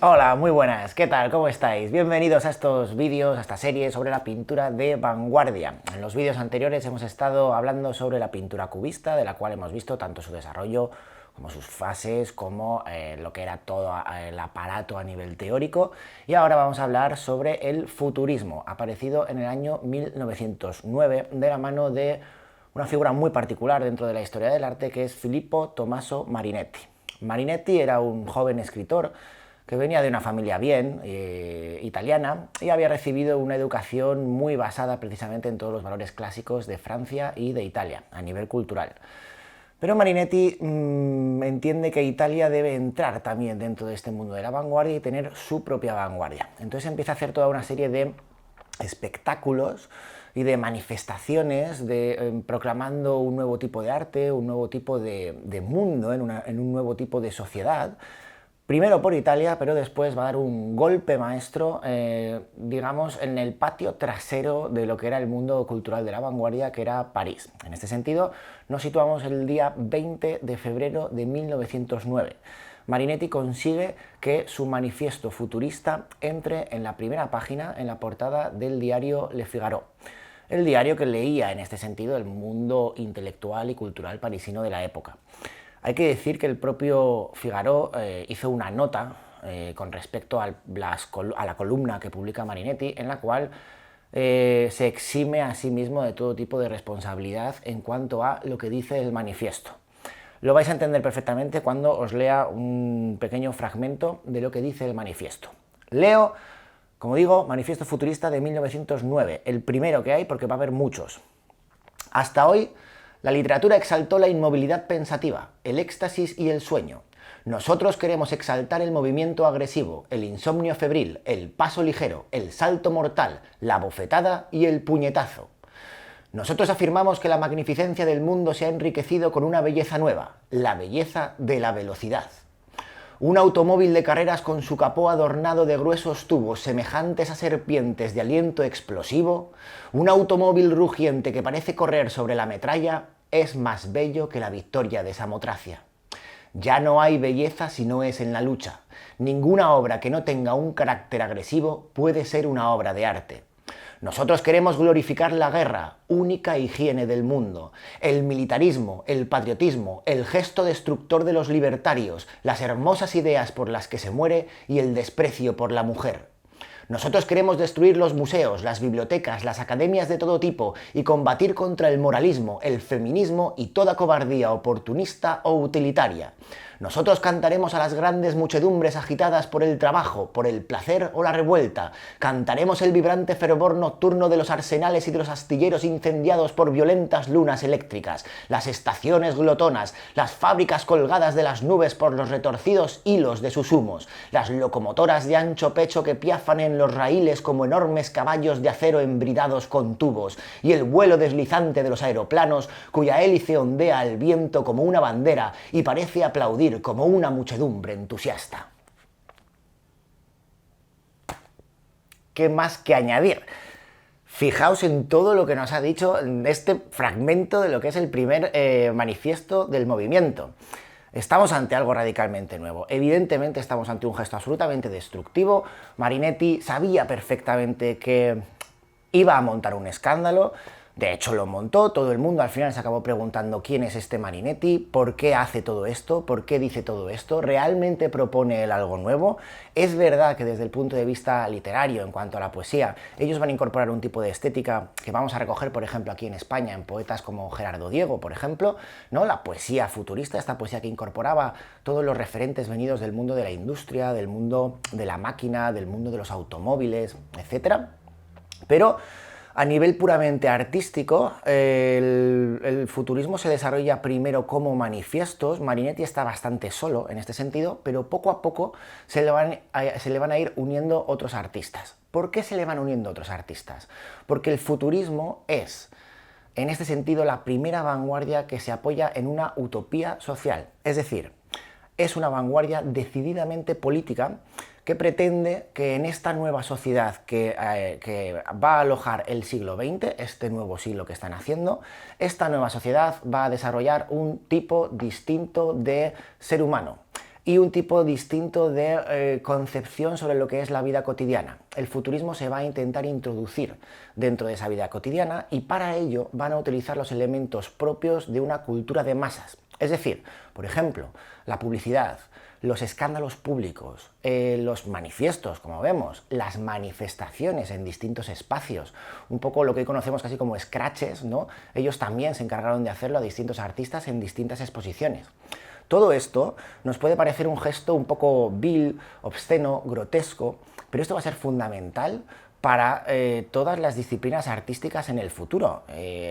Hola, muy buenas, ¿qué tal? ¿Cómo estáis? Bienvenidos a estos vídeos, a esta serie sobre la pintura de vanguardia. En los vídeos anteriores hemos estado hablando sobre la pintura cubista, de la cual hemos visto tanto su desarrollo como sus fases, como lo que era todo el aparato a nivel teórico, y ahora vamos a hablar sobre el futurismo, aparecido en el año 1909 de la mano de una figura muy particular dentro de la historia del arte, que es Filippo Tommaso Marinetti. Marinetti era un joven escritor que venía de una familia bien italiana y había recibido una educación muy basada precisamente en todos los valores clásicos de Francia y de Italia a nivel cultural. Pero Marinetti entiende que Italia debe entrar también dentro de este mundo de la vanguardia y tener su propia vanguardia. Entonces empieza a hacer toda una serie de espectáculos y de manifestaciones proclamando un nuevo tipo de arte, un nuevo tipo de mundo, en un nuevo tipo de sociedad. Primero por Italia, pero después va a dar un golpe maestro, digamos, en el patio trasero de lo que era el mundo cultural de la vanguardia, que era París. En este sentido, nos situamos el día 20 de febrero de 1909. Marinetti consigue que su manifiesto futurista entre en la primera página, en la portada del diario Le Figaro. El diario que leía, en este sentido, el mundo intelectual y cultural parisino de la época. Hay que decir que el propio Figaro hizo una nota con respecto a la columna que publica Marinetti, en la cual se exime a sí mismo de todo tipo de responsabilidad en cuanto a lo que dice el manifiesto. Lo vais a entender perfectamente cuando os lea un pequeño fragmento de lo que dice el manifiesto. Leo, como digo, Manifiesto Futurista de 1909, el primero que hay porque va a haber muchos. Hasta hoy, la literatura exaltó la inmovilidad pensativa, el éxtasis y el sueño. Nosotros queremos exaltar el movimiento agresivo, el insomnio febril, el paso ligero, el salto mortal, la bofetada y el puñetazo. Nosotros afirmamos que la magnificencia del mundo se ha enriquecido con una belleza nueva, la belleza de la velocidad. Un automóvil de carreras con su capó adornado de gruesos tubos semejantes a serpientes de aliento explosivo, un automóvil rugiente que parece correr sobre la metralla, es más bello que la victoria de Samotracia. Ya no hay belleza si no es en la lucha. Ninguna obra que no tenga un carácter agresivo puede ser una obra de arte. Nosotros queremos glorificar la guerra, única higiene del mundo, el militarismo, el patriotismo, el gesto destructor de los libertarios, las hermosas ideas por las que se muere y el desprecio por la mujer. Nosotros queremos destruir los museos, las bibliotecas, las academias de todo tipo y combatir contra el moralismo, el feminismo y toda cobardía oportunista o utilitaria. Nosotros cantaremos a las grandes muchedumbres agitadas por el trabajo, por el placer o la revuelta. Cantaremos el vibrante fervor nocturno de los arsenales y de los astilleros incendiados por violentas lunas eléctricas, las estaciones glotonas, las fábricas colgadas de las nubes por los retorcidos hilos de sus humos, las locomotoras de ancho pecho que piafan en los raíles como enormes caballos de acero embridados con tubos, y el vuelo deslizante de los aeroplanos cuya hélice ondea al viento como una bandera y parece aplaudir como una muchedumbre entusiasta. ¿Qué más que añadir? Fijaos en todo lo que nos ha dicho en este fragmento de lo que es el primer manifiesto del movimiento. Estamos ante algo radicalmente nuevo. Evidentemente estamos ante un gesto absolutamente destructivo. Marinetti sabía perfectamente que iba a montar un escándalo. De hecho lo montó, todo el mundo al final se acabó preguntando quién es este Marinetti, por qué hace todo esto, por qué dice todo esto, ¿realmente propone él algo nuevo? Es verdad que desde el punto de vista literario, en cuanto a la poesía, ellos van a incorporar un tipo de estética que vamos a recoger, por ejemplo, aquí en España, en poetas como Gerardo Diego, por ejemplo, ¿no? La poesía futurista, esta poesía que incorporaba todos los referentes venidos del mundo de la industria, del mundo de la máquina, del mundo de los automóviles, etc. Pero a nivel puramente artístico, el futurismo se desarrolla primero como manifiestos. Marinetti está bastante solo en este sentido, pero poco a poco se le van a ir uniendo otros artistas. ¿Por qué se le van uniendo otros artistas? Porque el futurismo es, en este sentido, la primera vanguardia que se apoya en una utopía social. Es decir, es una vanguardia decididamente política que pretende que en esta nueva sociedad que va a alojar el siglo XX, este nuevo siglo que están haciendo, esta nueva sociedad va a desarrollar un tipo distinto de ser humano. y un tipo distinto de concepción sobre lo que es la vida cotidiana. El futurismo se va a intentar introducir dentro de esa vida cotidiana y para ello van a utilizar los elementos propios de una cultura de masas. Es decir, por ejemplo, la publicidad, los escándalos públicos, los manifiestos, como vemos, las manifestaciones en distintos espacios, un poco lo que hoy conocemos casi como scratches, ¿no? Ellos también se encargaron de hacerlo a distintos artistas en distintas exposiciones. Todo esto nos puede parecer un gesto un poco vil, obsceno, grotesco, pero esto va a ser fundamental para todas las disciplinas artísticas en el futuro.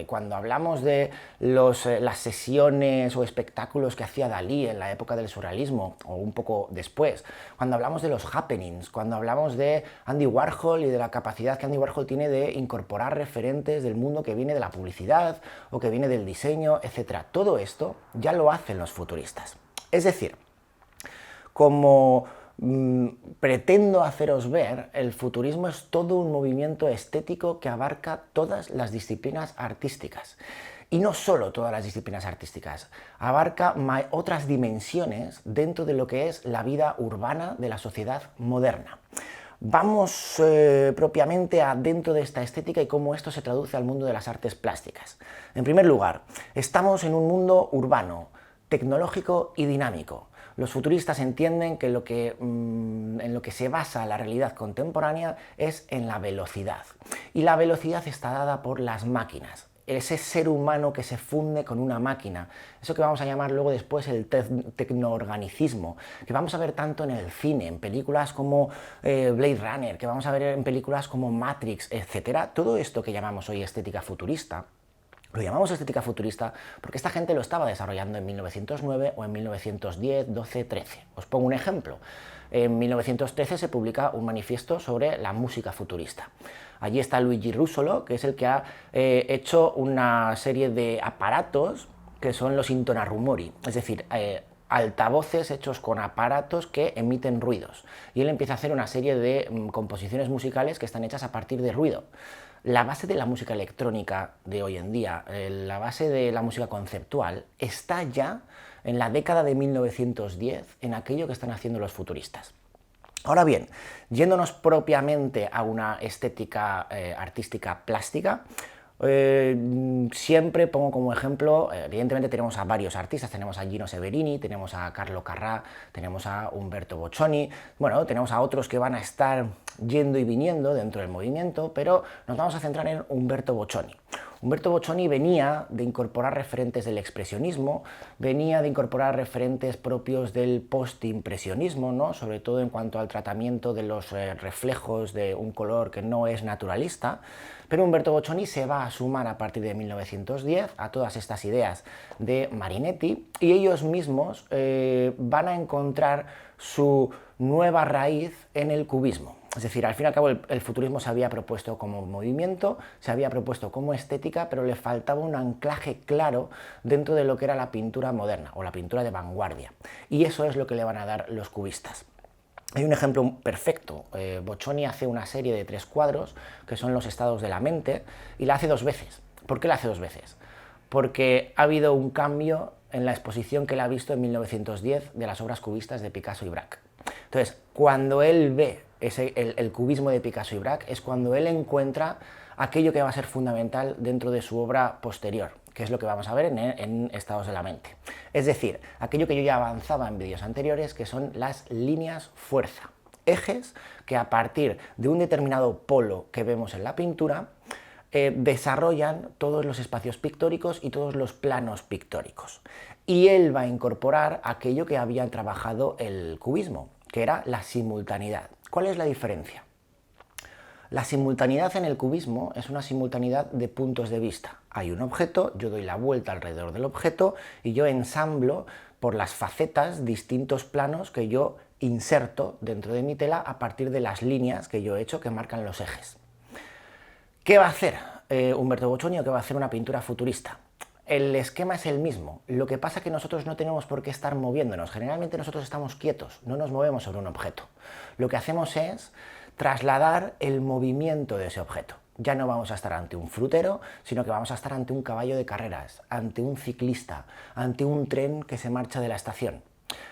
Cuando hablamos de las sesiones o espectáculos que hacía Dalí en la época del surrealismo, o un poco después, cuando hablamos de los happenings, cuando hablamos de Andy Warhol y de la capacidad que Andy Warhol tiene de incorporar referentes del mundo que viene de la publicidad o que viene del diseño, etc. Todo esto ya lo hacen los futuristas. Es decir, como pretendo haceros ver, el futurismo es todo un movimiento estético que abarca todas las disciplinas artísticas. Y no solo todas las disciplinas artísticas, abarca otras dimensiones dentro de lo que es la vida urbana de la sociedad moderna. Vamos propiamente dentro de esta estética y cómo esto se traduce al mundo de las artes plásticas. En primer lugar, estamos en un mundo urbano, tecnológico y dinámico. Los futuristas entienden que, en lo que se basa la realidad contemporánea es en la velocidad. Y la velocidad está dada por las máquinas. Ese ser humano que se funde con una máquina, eso que vamos a llamar luego después el tecnoorganicismo, que vamos a ver tanto en el cine, en películas como Blade Runner, que vamos a ver en películas como Matrix, etc. Todo esto que llamamos hoy estética futurista, lo llamamos estética futurista porque esta gente lo estaba desarrollando en 1909 o en 1910, 12, 13. Os pongo un ejemplo. En 1913 se publica un manifiesto sobre la música futurista. Allí está Luigi Russolo, que es el que ha hecho una serie de aparatos que son los intonarumori, es decir, altavoces hechos con aparatos que emiten ruidos. Y él empieza a hacer una serie de composiciones musicales que están hechas a partir de ruido. La base de la música electrónica de hoy en día, la base de la música conceptual, está ya en la década de 1910 en aquello que están haciendo los futuristas. Ahora bien, yéndonos propiamente a una estética artística plástica, siempre pongo como ejemplo, evidentemente tenemos a varios artistas, tenemos a Gino Severini, tenemos a Carlo Carrà, tenemos a Umberto Boccioni, bueno, tenemos a otros que van a estar yendo y viniendo dentro del movimiento, pero nos vamos a centrar en Umberto Boccioni. Umberto Boccioni venía de incorporar referentes del expresionismo, venía de incorporar referentes propios del postimpresionismo, ¿no? Sobre todo en cuanto al tratamiento de los reflejos de un color que no es naturalista, pero Umberto Boccioni se va a sumar a partir de 1910 a todas estas ideas de Marinetti y ellos mismos van a encontrar su nueva raíz en el cubismo. Es decir, al fin y al cabo el futurismo se había propuesto como movimiento, se había propuesto como estética, pero le faltaba un anclaje claro dentro de lo que era la pintura moderna o la pintura de vanguardia. Y eso es lo que le van a dar los cubistas. Hay un ejemplo perfecto. Boccioni hace una serie de 3 cuadros que son los estados de la mente y la hace 2 veces. ¿Por qué la hace 2 veces? Porque ha habido un cambio en la exposición que él ha visto en 1910 de las obras cubistas de Picasso y Braque. Entonces, cuando él ve el cubismo de Picasso y Braque, es cuando él encuentra aquello que va a ser fundamental dentro de su obra posterior, que es lo que vamos a ver en Estados de la Mente. Es decir, aquello que yo ya avanzaba en vídeos anteriores, que son las líneas fuerza, ejes que a partir de un determinado polo que vemos en la pintura, desarrollan todos los espacios pictóricos y todos los planos pictóricos. Y él va a incorporar aquello que había trabajado el cubismo, que era la simultaneidad. ¿Cuál es la diferencia? La simultaneidad en el cubismo es una simultaneidad de puntos de vista. Hay un objeto, yo doy la vuelta alrededor del objeto y yo ensamblo por las facetas distintos planos que yo inserto dentro de mi tela a partir de las líneas que yo he hecho que marcan los ejes. ¿Qué va a hacer Umberto Boccioni o qué va a hacer una pintura futurista? El esquema es el mismo, lo que pasa es que nosotros no tenemos por qué estar moviéndonos, generalmente nosotros estamos quietos, no nos movemos sobre un objeto. Lo que hacemos es trasladar el movimiento de ese objeto. Ya no vamos a estar ante un frutero, sino que vamos a estar ante un caballo de carreras, ante un ciclista, ante un tren que se marcha de la estación.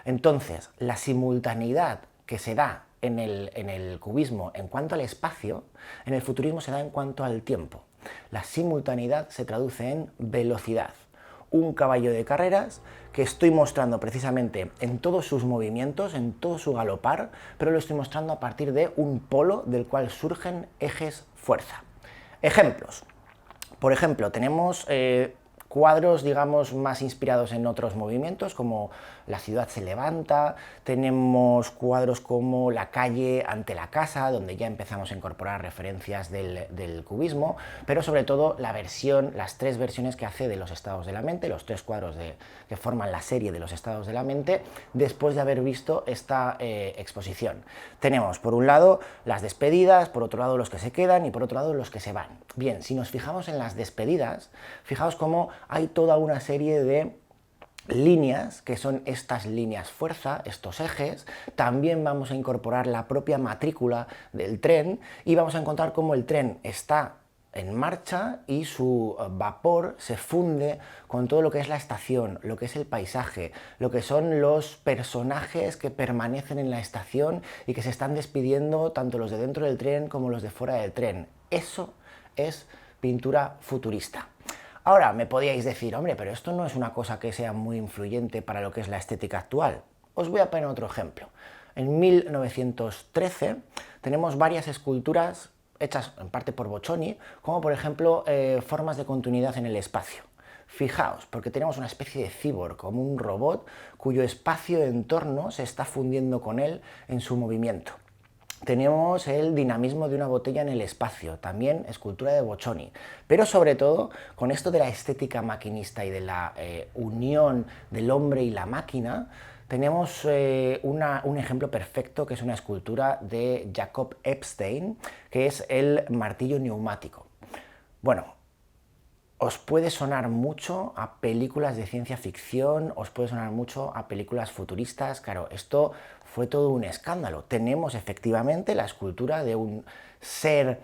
Entonces, la simultaneidad que se da en el cubismo en cuanto al espacio, en el futurismo se da en cuanto al tiempo. La simultaneidad se traduce en velocidad. Un caballo de carreras que estoy mostrando precisamente en todos sus movimientos, en todo su galopar, pero lo estoy mostrando a partir de un polo del cual surgen ejes fuerza. Ejemplos. Por ejemplo, tenemos cuadros, digamos, más inspirados en otros movimientos, como La ciudad se levanta, tenemos cuadros como La calle ante la casa, donde ya empezamos a incorporar referencias del cubismo, pero sobre todo las tres versiones que hace de los estados de la mente, los tres cuadros que forman la serie de los estados de la mente, después de haber visto esta exposición. Tenemos, por un lado, las despedidas, por otro lado, los que se quedan y por otro lado, los que se van. Bien, si nos fijamos en las despedidas, fijaos cómo hay toda una serie de líneas, que son estas líneas fuerza, estos ejes. También vamos a incorporar la propia matrícula del tren y vamos a encontrar cómo el tren está en marcha y su vapor se funde con todo lo que es la estación, lo que es el paisaje, lo que son los personajes que permanecen en la estación y que se están despidiendo, tanto los de dentro del tren como los de fuera del tren. Eso es pintura futurista. Ahora, me podíais decir, hombre, pero esto no es una cosa que sea muy influyente para lo que es la estética actual. Os voy a poner otro ejemplo. En 1913 tenemos varias esculturas hechas en parte por Boccioni, como por ejemplo formas de continuidad en el espacio. Fijaos, porque tenemos una especie de cyborg, como un robot cuyo espacio en torno se está fundiendo con él en su movimiento. Tenemos el dinamismo de una botella en el espacio, también escultura de Boccioni, pero sobre todo con esto de la estética maquinista y de la unión del hombre y la máquina, tenemos un ejemplo perfecto, que es una escultura de Jacob Epstein, que es el martillo neumático. Bueno, os puede sonar mucho a películas de ciencia ficción, os puede sonar mucho a películas futuristas. Claro, esto fue todo un escándalo. Tenemos efectivamente la escultura de un ser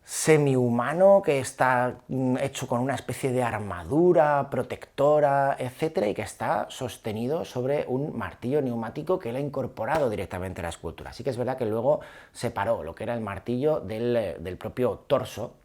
semihumano que está hecho con una especie de armadura protectora, etcétera, y que está sostenido sobre un martillo neumático que él ha incorporado directamente a la escultura. Así que es verdad que luego separó lo que era el martillo del propio torso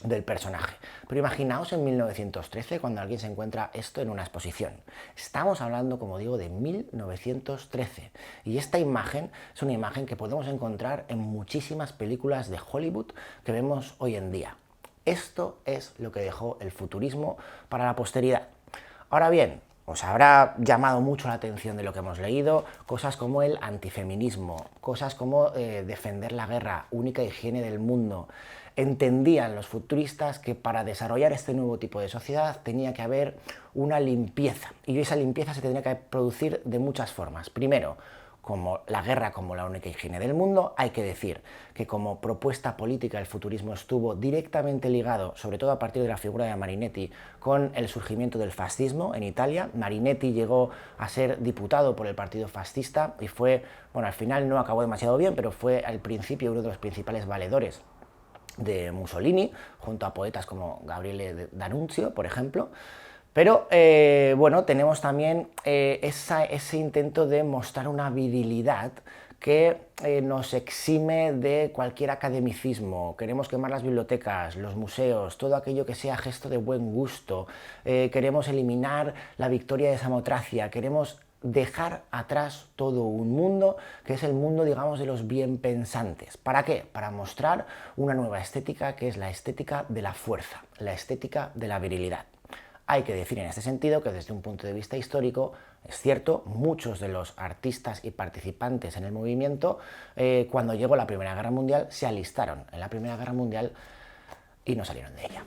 del personaje. Pero imaginaos en 1913 cuando alguien se encuentra esto en una exposición. Estamos hablando, como digo, de 1913. Y esta imagen es una imagen que podemos encontrar en muchísimas películas de Hollywood que vemos hoy en día. Esto es lo que dejó el futurismo para la posteridad. Ahora bien, os habrá llamado mucho la atención de lo que hemos leído, cosas como el antifeminismo, cosas como defender la guerra, única higiene del mundo. Entendían los futuristas que para desarrollar este nuevo tipo de sociedad tenía que haber una limpieza, y esa limpieza se tendría que producir de muchas formas. Primero, como la guerra como la única higiene del mundo, hay que decir que como propuesta política el futurismo estuvo directamente ligado, sobre todo a partir de la figura de Marinetti, con el surgimiento del fascismo en Italia. Marinetti llegó a ser diputado por el partido fascista y fue, bueno, al final no acabó demasiado bien, pero fue al principio uno de los principales valedores de Mussolini, junto a poetas como Gabriele D'Annunzio, por ejemplo. Pero, bueno, tenemos también ese intento de mostrar una virilidad que nos exime de cualquier academicismo. Queremos quemar las bibliotecas, los museos, todo aquello que sea gesto de buen gusto. Queremos eliminar la victoria de Samotracia, queremos dejar atrás todo un mundo que es el mundo, digamos, de los bienpensantes. ¿Para qué? Para mostrar una nueva estética, que es la estética de la fuerza, la estética de la virilidad. Hay que decir en este sentido que desde un punto de vista histórico, es cierto, muchos de los artistas y participantes en el movimiento, cuando llegó la Primera Guerra Mundial, se alistaron en la Primera Guerra Mundial y no salieron de ella.